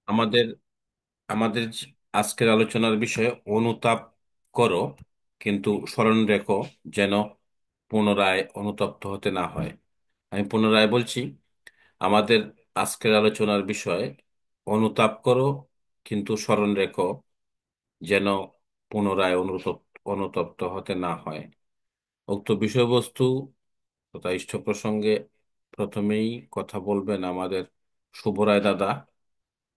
আমাদের আমাদের আজকের আলোচনার বিষয় অনুতাপ করো, কিন্তু স্মরণ রেখো যেন পুনরায় অনুতপ্ত হতে না হয়। আমি পুনরায় বলছি, আমাদের আজকের আলোচনার বিষয় অনুতাপ করো, কিন্তু স্মরণ রেখো যেন পুনরায় অনুতপ্ত হতে না হয়। উক্ত বিষয়বস্তু তথা ইষ্ট প্রসঙ্গে প্রথমেই কথা বলবেন আমাদের শুভরায় দাদা।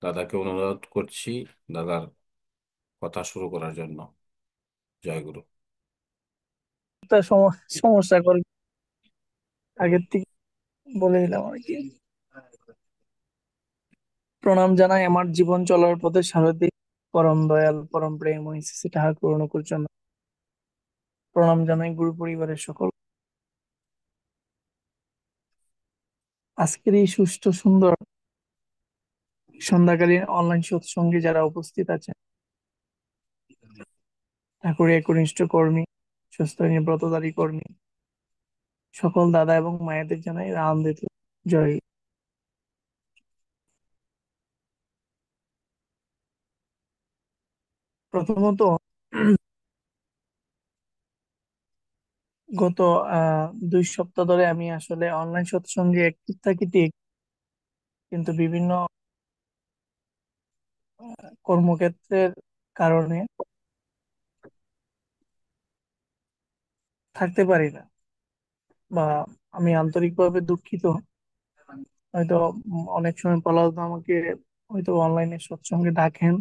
দাদাকে অনুরোধ করছি দাদার কথা শুরু করার জন্য। জয় গুরু। একটা সমস্যা করে আগের থেকে বলে দিলাম আর কি। প্রণাম জানাই আমার জীবন চলার পথে সারথি পরম দয়াল পরম প্রেম শ্রী ঠাকুর অনুকূল চন্দ্র। প্রণাম জানাই গুরু পরিবারের সকল। আজকের এই সুষ্ঠু সুন্দর সন্ধ্যাকালীন অনলাইন সৎসঙ্গে যারা উপস্থিত আছেন, ঠাকুরের একনিষ্ঠ কর্মী, সুস্থ ব্রতধারী কর্মী, সকল দাদা এবং মায়েদের জানাই আনন্দিত জয়। প্রথমত, গত 2 সপ্তাহ ধরে আমি আসলে অনলাইন সৎসঙ্গে অ্যাক্টিভ থাকি ঠিক, কিন্তু বিভিন্ন কর্মক্ষেত্রের কারণে থাকতে পারি না, বা আমি আন্তরিকভাবে দুঃখিত। হয়তো অনেক সময় পলাশ দা আমাকে হয়তো অনলাইনে সৎসঙ্গে ডাকেন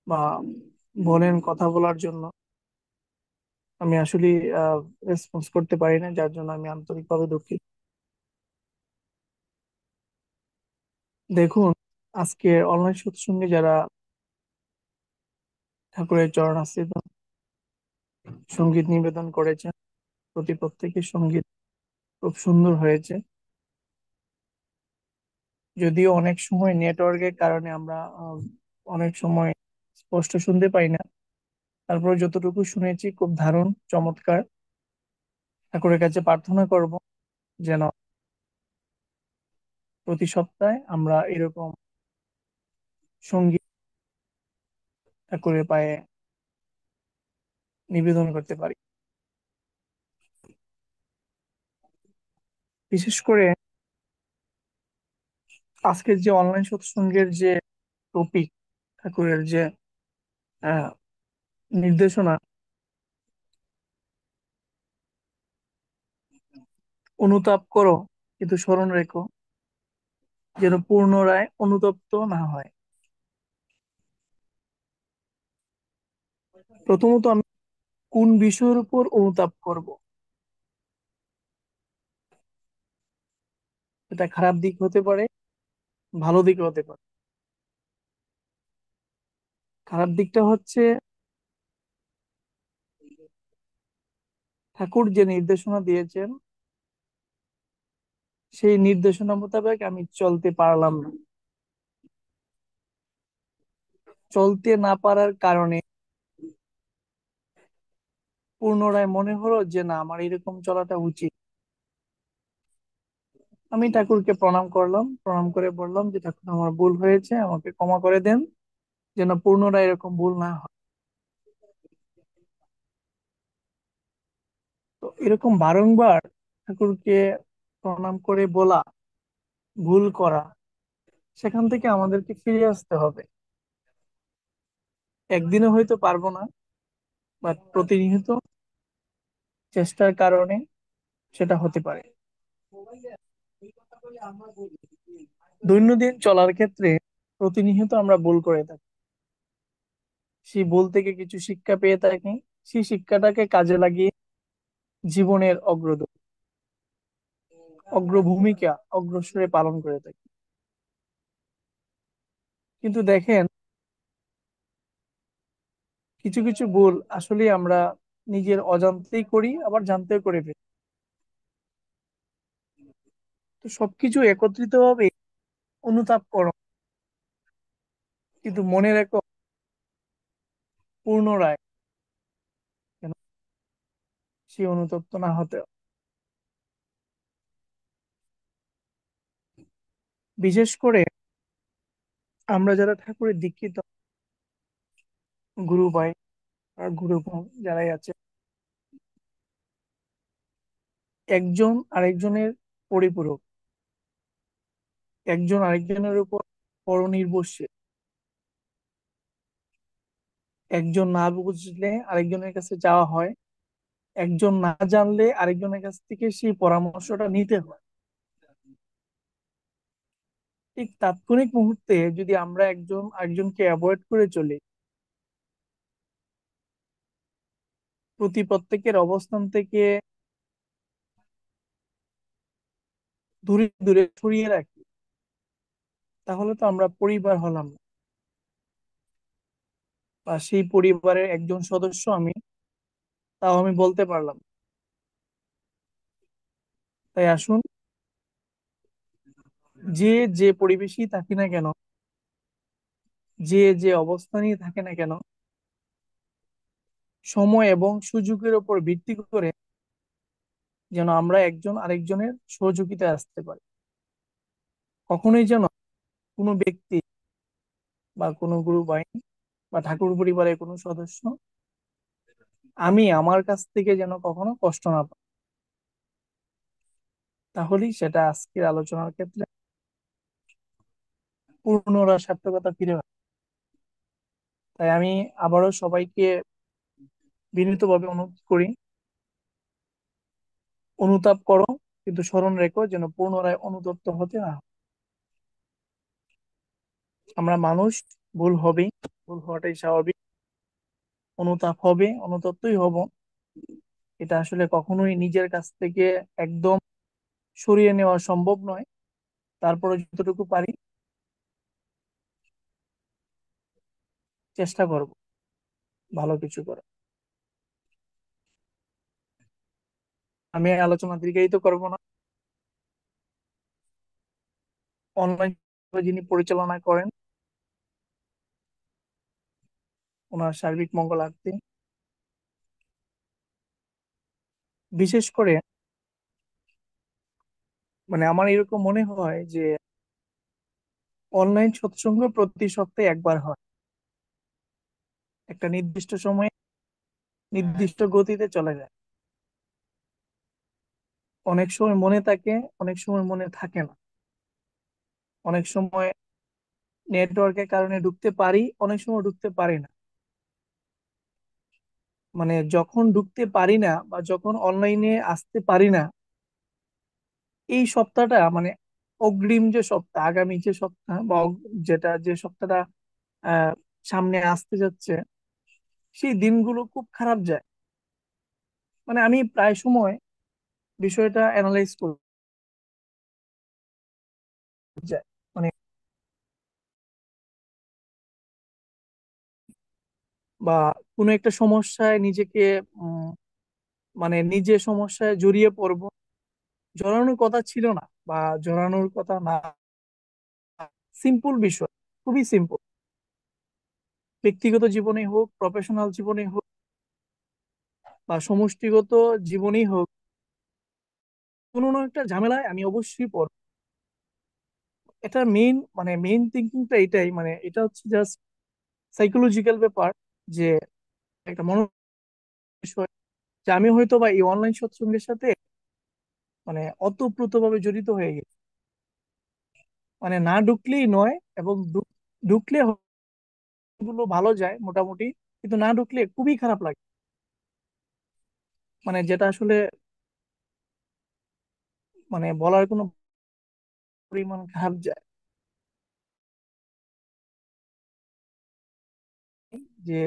বা বলেন কথা বলার জন্য, আমি আসলে রেসপন্স করতে পারি না, যার জন্য আমি আন্তরিকভাবে দুঃখিত। দেখুন, আজকে অনলাইন সৎসঙ্গে যারা ঠাকুরের চরণাশ্রিত সঙ্গীত নিবেদন করেছেন, প্রত্যেকের সঙ্গীত খুব সুন্দর হয়েছে। যদিও অনেক সময় নেটওয়ার্কের কারণে আমরা অনেক সময় স্পষ্ট শুনতে পাই না, তারপরে যতটুকু শুনেছি খুব দারুণ, চমৎকার। ঠাকুরের কাছে প্রার্থনা করব যেন প্রতি সপ্তাহে আমরা এরকম সঙ্গীত ঠাকুরের পায়ে নিবেদন করতে পারি। বিশেষ করে আজকের যে অনলাইন সৎসঙ্গের যে টপিক, ঠাকুরের যে আহ, নির্দেশনা, অনুতাপ করো কিন্তু স্মরণ রেখো যেন পুনরায় অনুতপ্ত না হয়। প্রথমত, আমি কোন বিষয়ের উপর অনুতাপ করব, এটা খারাপ দিক হতে পারে, ভালো দিক হতে পারে। খারাপ দিকটা হচ্ছে ঠাকুর যে নির্দেশনা দিয়েছেন সেই নির্দেশনা মোতাবেক আমি চলতে পারলাম না। চলতে না পারার কারণে পুনরায় মনে হলো যে না, আমার এরকম চলাটা উচিত। আমি ঠাকুরকে প্রণাম করলাম, প্রণাম করে বললাম যে ঠাকুর, আমার ভুল হয়েছে, আমাকে ক্ষমা করে দেন, যেন পুনরায় এরকম ভুল না হয়। তো এরকম বারংবার ঠাকুরকে প্রণাম করে বলা, ভুল করা, সেখান থেকে আমাদেরকে ফিরে আসতে হবে। একদিনে হয়তো পারবো না, বাট প্রতিনিয়ত চেষ্টার কারণে সেটা হতে পারে। দৈনন্দিন চলার ক্ষেত্রে প্রতিনিয়ত আমরা ভুল করে থাকি, সেই ভুল থেকে কিছু শিক্ষা পেয়ে থাকি, সেই শিক্ষাটাকে কাজে লাগিয়ে জীবনের অগ্রভূমিকা অগ্রসরে পালন করে থাকি। কিন্তু দেখেন, কিছু কিছু ভুল আসলে আমরা নিজের অজান্তেই করি, আবার জানতেও করে ফেলি। তো সবকিছু একত্রিত ভাবে অনুতাপ করো, কিন্তু মনে রেখো পুনরায় যেন সেই অনুতপ্ত না হতে হয়। বিশেষ করে আমরা যারা ঠাকুরের দীক্ষিত গুরু ভাই আর গুরু বোন যারাই আছে, একজন আরেকজনের পরিপূরক, একজন আরেকজনের উপর পরনির্ভরশীল। একজন না বুঝলে আরেকজনের কাছে যাওয়া হয়, একজন না জানলে আরেকজনের কাছ থেকে সেই পরামর্শটা নিতে হয়। ঠিক তাৎক্ষণিক মুহূর্তে যদি আমরা একজন আরেকজনকে অ্যাভয়েড করে চলি, প্রত্যেকের অবস্থান থেকে দূরে দূরে সরিয়ে রাখি, তাহলে তো আমরা পরিবার হলাম না, বা সেই পরিবারের একজন সদস্য আমি, তাও আমি বলতে পারলাম না। তাই আসুন, যে যে পরিবেশেই থাকি না কেন, যে যে অবস্থানেই থাকে না কেন, সময় এবং সুযোগের উপর ভিত্তি করে যেন আমরা একজন আরেকজনের সহযোগিতায় আসতে পারি। কখনোই যেন কোনো ব্যক্তি বা কোনো গুরু বাহিনী বা ঠাকুর পরিবারের কোনো সদস্য আমি আমার কাছ থেকে যেন কখনো কষ্ট না পাই। তাহলেই সেটা আজকের আলোচনার ক্ষেত্রে পুনরায় সার্থকতা ফিরে পাবে। তাই আমি আবারও সবাইকে বিনীতভাবে অনুরোধ করি, অনুতাপ করো, কিন্তু স্মরণ রেখো যেন পুনরায় অনুতপ্ত হতে না হয়। আমরা মানুষ, ভুল হবেই, ভুল হওয়াটাই স্বাভাবিক। অনুতাপ হবে, অনুতপ্তই হব। এটা আসলে কখনোই নিজের কাছ থেকে একদম সরিয়ে নেওয়া সম্ভব নয়। তারপরে যতটুকু পারি চেষ্টা করব ভালো কিছু করে। আমি এই আলোচনা দীর্ঘায়িত করব না। অনলাইন যিনি পরিচালনা করেন, ওনার সার্বিক মঙ্গলার্থে, বিশেষ করে মানে আমার এরকম মনে হয় যে অনলাইন সৎসঙ্গ প্রতি সপ্তাহে একবার হয়, একটা নির্দিষ্ট সময়ে নির্দিষ্ট গতিতে চলে যায়। অনেক সময় মনে থাকে, অনেক সময় মনে থাকে না। অনেক সময় নেটওয়ার্কের কারণে ঢুকতে পারি, অনেক সময় ঢুকতে পারি না। মানে যখন ঢুকতে পারি না বা যখন অনলাইনে আসতে পারি না, এই সপ্তাহটা মানে অগ্রিম যে সপ্তাহ, আগামী যে সপ্তাহ বা যে সপ্তাহটা আহ সামনে আসতে যাচ্ছে, সেই দিনগুলো খুব খারাপ যায়। মানে আমি প্রায় সময় বিষয়টা অ্যানালাইজ করতে যাই, মানে বা কোনো একটা সমস্যায় নিজেকে উম, মানে নিজে সমস্যায় জড়িয়ে পড়বো। জড়ানোর কথা ছিল না, বা জড়ানোর কথা না, সিম্পল বিষয়, খুবই সিম্পল। ব্যক্তিগত জীবনে হোক, প্রফেশনাল জীবনে হোক, বা সমষ্টিগত জীবনেই হোক, কোনো না একটা ঝামেলায় আমি অবশ্যই পড়ব। এটা মেইন থিঙ্কিংটা এটাই, মানে এটা হচ্ছে জাস্ট সাইকোলজিক্যাল ব্যাপার, যে একটা মন বিষয়, যে আমি হয়তো বা এই অনলাইন সৎসঙ্গের সাথে মানে ওতপ্রোতভাবে জড়িত হয়ে গেছি। মানে না ঢুকলেই নয়, এবং ঢুকলে গুলো ভালো যায় মোটামুটি, কিন্তু না ঢুকলে খুবই খারাপ লাগে। মানে যেটা আসলে মানে বলার কোনো পরিমাণ খারাপ যায়, যে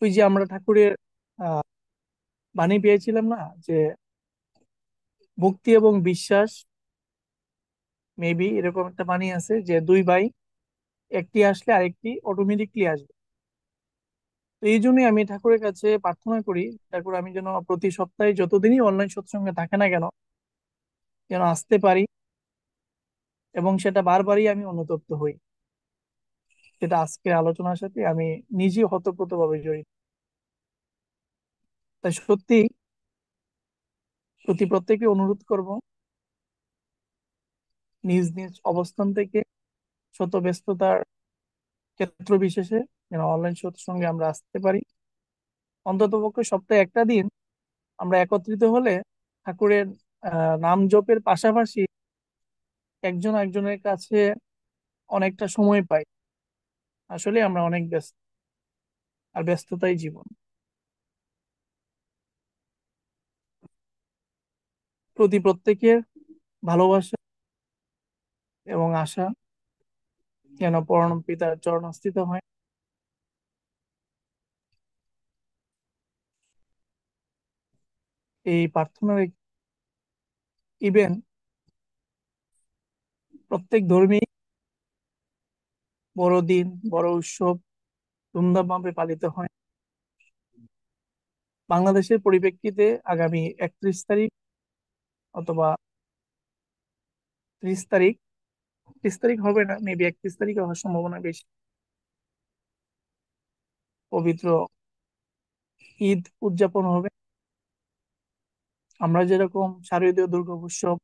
ওই যে আমরা ঠাকুরের আহ বাণী পেয়েছিলাম না, যে ভক্তি এবং বিশ্বাস, মেবি এরকম একটা বাণী আছে, যে দুই ভাই, একটি আসলে আরেকটি অটোমেটিকলি আসবে। তো এই জন্যই আমি ঠাকুরের কাছে প্রার্থনা করি, ঠাকুর আমি যেন প্রতি সপ্তাহে যতদিনই অনলাইন সৎসঙ্গে থাকে না কেন, যেন আসতে পারি, এবং সেটা বারবারই আমি অনুতপ্ত হই। যেটা আজকের আলোচনার সাথে আমি নিজে হতপ্রতভাবে জড়িত। তাই সত্যি প্রত্যেকে অনুরোধ করব, নিজ নিজ অবস্থান থেকে শত ব্যস্ততার ক্ষেত্র বিশেষে যেন অনলাইন সৎসঙ্গে আমরা আসতে পারি। অন্ততপক্ষে সপ্তাহে একটা দিন আমরা একত্রিত হলে ঠাকুরের নাম জপের পাশাপাশি একজন একজনের কাছে অনেকটা সময় পাই। আসলে আমরা অনেক ব্যস্ত, আর ব্যস্ততাই জীবন। প্রতি প্রত্যেকের ভালোবাসা এবং আশা যেন পরম পিতার চরণস্থিত হয়। এই প্রার্থনার ইভেন্ট প্রত্যেক ধর্মী বড়দিন, বড় উৎসব ধুমধামভাবে পালিত হয়। বাংলাদেশের পরিপ্রেক্ষিতে আগামী 31 তারিখ অথবা 30 তারিখ, 30 তারিখ হবে না, মেবি 31 তারিখে হওয়ার সম্ভাবনা বেশি, পবিত্র ঈদ উদযাপন হবে। আমরা যেরকম শারদীয় দুর্গোৎসব,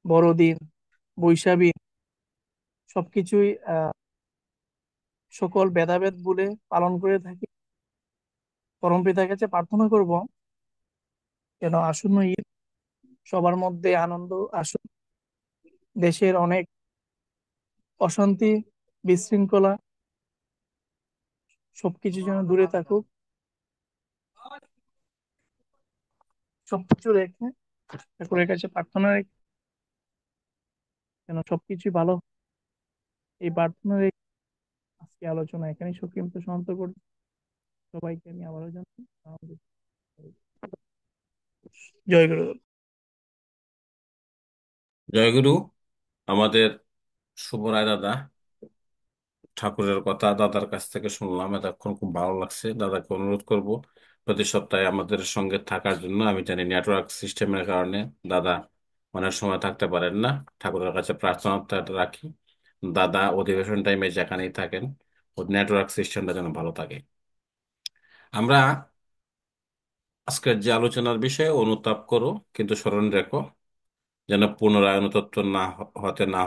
বড়দিন, বৈশাখী সবকিছুই সকল ভেদাভেদ ভুলে পালন করে থাকি, পরম পিতার কাছে প্রার্থনা করব যেন আসন্ন ঈদ সবার মধ্যে আনন্দ আসুক, দেশের অনেক অশান্তি, বিশৃঙ্খলা সবকিছু যেন দূরে থাকুক। সবকিছু রেখে ঠাকুরের কাছে প্রার্থনা রেখে যেন সবকিছু ভালো হয়। এই প্রার্থনা রেখে আজকে আলোচনা এখানেই সংক্ষিপ্ত সমাপ্ত করছি। সবাইকে আমি আবারও জানাই আমাদের জয় গুরু। জয়গুরু। আমাদের শুভ রায় দাদা, ঠাকুরের কথা দাদার কাছ থেকে শুনলাম, এতক্ষণ খুব ভালো লাগছে। দাদাকে অনুরোধ করব প্রতি সপ্তাহে আমাদের সঙ্গে থাকার জন্য। আমি জানি নেটওয়ার্ক সিস্টেমের কারণে দাদা অনেক সময় থাকতে পারেন না। ঠাকুরের কাছে প্রার্থনা রাখি দাদা অধিবেশন টাইমে যেখানেই থাকেন ও নেটওয়ার্ক সিস্টেমটা যেন ভালো থাকে। আমরা আজকের যে আলোচনার বিষয়ে অনুতাপ করো, কিন্তু স্মরণ রেখো যেন পুনরায় অনুতপ্ত না হতে না হয়।